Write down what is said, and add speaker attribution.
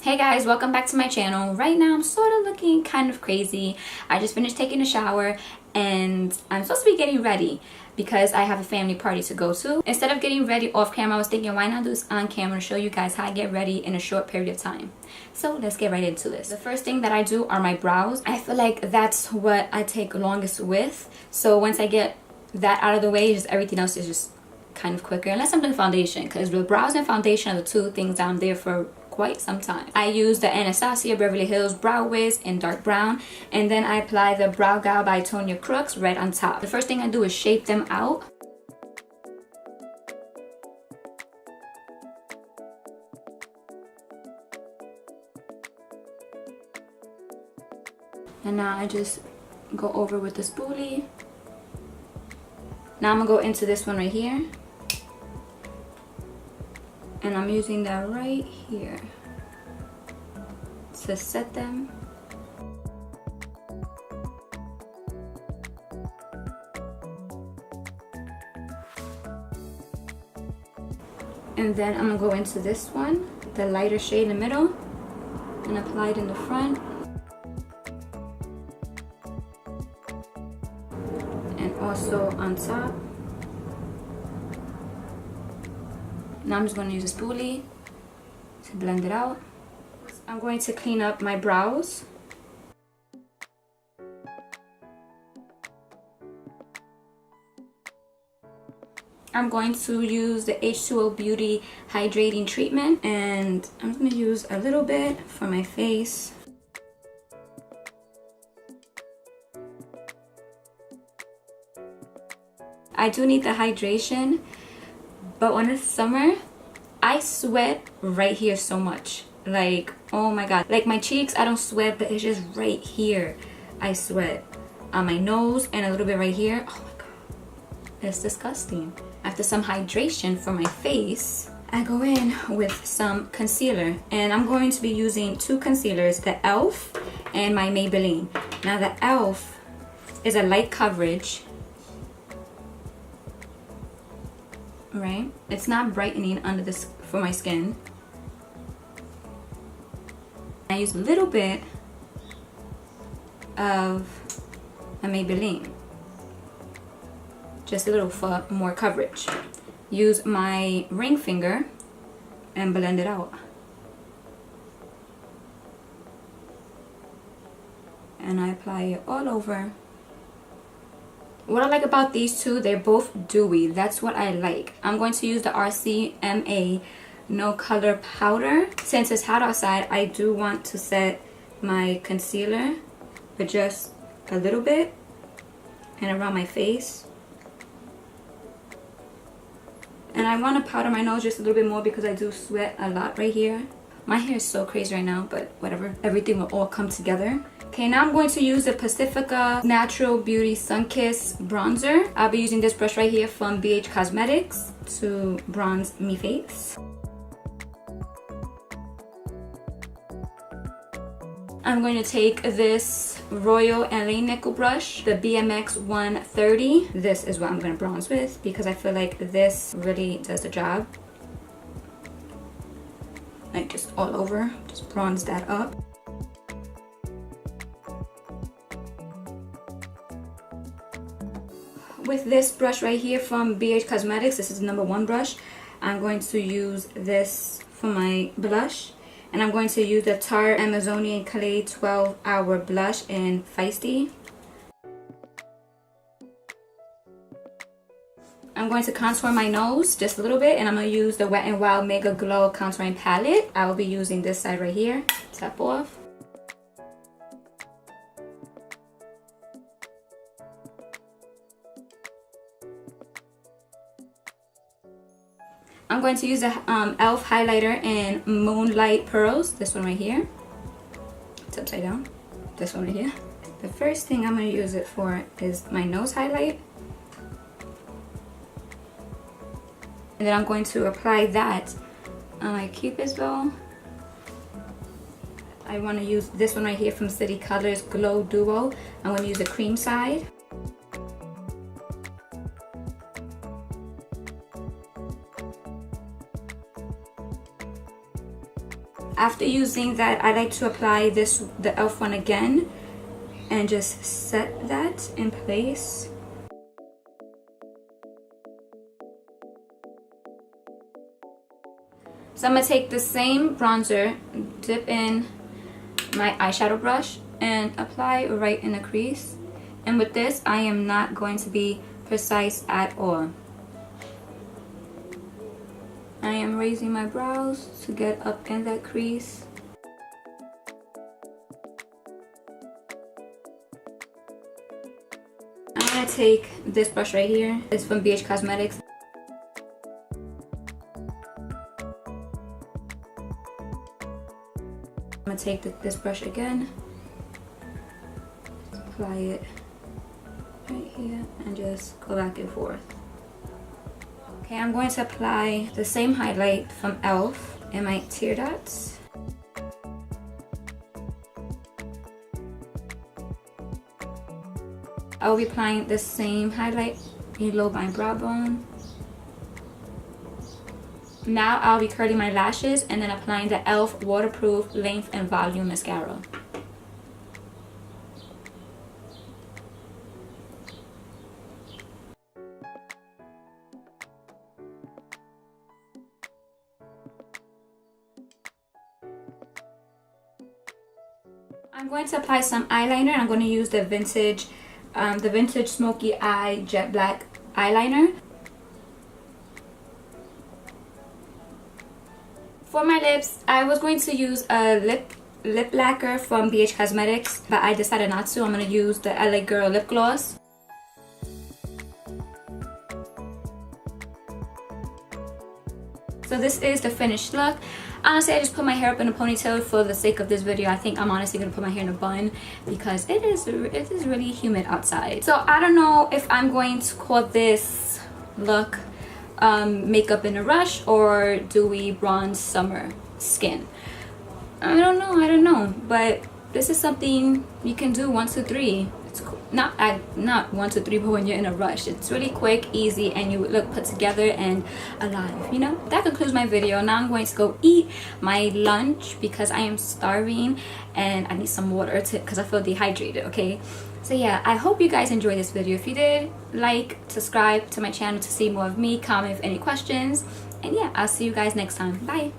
Speaker 1: Hey guys, welcome back to my channel. Right now I'm sort of looking kind of crazy. I just finished taking a shower and I'm supposed to be getting ready because I have a family party to go to. Instead of getting ready off camera, I was thinking why not do this on camera to show you guys how I get ready in a short period of time. So let's get right into this. The first thing that I do are my brows. I feel like that's what I take longest with. So once I get that out of the way, just everything else is just kind of quicker, unless I'm doing foundation, because the brows and foundation are the two things that I'm there for quite some time. I use the Anastasia Beverly Hills Brow Wiz in dark brown, and then I apply the Brow Gal by Tonya Crooks right on top. The first thing I do is shape them out. And now I just go over with the spoolie. Now I'm gonna go into this one right here. And I'm using that right here to set them. And then I'm gonna go into this one, the lighter shade in the middle, and apply it in the front. And also on top. Now I'm just going to use a spoolie to blend it out. I'm going to clean up my brows. I'm going to use the H2O Beauty Hydrating Treatment, and I'm going to use a little bit for my face. I do need the hydration, but when it's summer, I sweat right here so much. Like, oh my god. Like my cheeks, I don't sweat, but it's just right here. I sweat. On my nose and a little bit right here. Oh my god. It's disgusting. After some hydration for my face, I go in with some concealer. And I'm going to be using two concealers, the e.l.f. and my Maybelline. Now the e.l.f. is a light coverage. Right, it's not brightening under this for my skin. I use a little bit of a Maybelline, just a little for more coverage. Use my ring finger and blend it out. And I apply it all over. What I like about these two, they're both dewy. That's what I like. I'm going to use the RCMA No Color Powder. Since it's hot outside, I do want to set my concealer, but just a little bit, and around my face. And I want to powder my nose just a little bit more because I do sweat a lot right here. My hair is so crazy right now, but whatever. Everything will all come together. Okay, now I'm going to use the Pacifica Natural Beauty Sunkiss Bronzer. I'll be using this brush right here from BH Cosmetics to bronze me face. I'm going to take this Royal LA Nickel brush, the BMX 130. This is what I'm going to bronze with because I feel like this really does the job. Like just all over, just bronze that up. With this brush right here from BH Cosmetics, this is the #1 brush. I'm going to use this for my blush. And I'm going to use the Tarte Amazonian Clay 12-Hour Blush in Feisty. I'm going to contour my nose just a little bit, and I'm going to use the Wet n Wild Mega Glow Contouring Palette. I will be using this side right here. Tap off. I'm going to use the e.l.f. highlighter in Moonlight Pearls. This one right here. It's upside down. This one right here. The first thing I'm going to use it for is my nose highlight. And then I'm going to apply that on my Cupid's bow. I want to use this one right here from City Colors Glow Duo. I'm going to use the cream side. After using that, I like to apply the e.l.f. one again and just set that in place. So I'm going to take the same bronzer, dip in my eyeshadow brush, and apply right in the crease. And with this, I am not going to be precise at all. I am raising my brows to get up in that crease. I'm going to take this brush right here. It's from BH Cosmetics. I'm going to take this brush again, apply it right here, and just go back and forth. Okay, I'm going to apply the same highlight from e.l.f. in my tear dots. I will be applying the same highlight below my brow bone. Now I'll be curling my lashes and then applying the e.l.f. Waterproof Length and Volume Mascara. I'm going to apply some eyeliner. I'm going to use the vintage Smoky Eye Jet Black eyeliner. For my lips, I was going to use a lip lacquer from BH Cosmetics, but I decided not to. I'm going to use the LA Girl lip gloss. So this is the finished look. Honestly, I just put my hair up in a ponytail for the sake of this video. I think I'm honestly going to put my hair in a bun because it is really humid outside. So I don't know if I'm going to call this look makeup in a rush, or do we bronze summer skin? I don't know, but this is something you can do 1, 2, 3. It's cool. Not 1, 2, 3, but when you're in a rush, it's really quick, easy, and you look put together and alive, you know. That concludes my video. Now I'm going to go eat my lunch because I am starving and I need some water because I feel dehydrated. Okay, so yeah, I hope you guys enjoyed this video. If you did, like, subscribe to my channel to see more of me, comment with any questions, and yeah, I'll see you guys next time. Bye.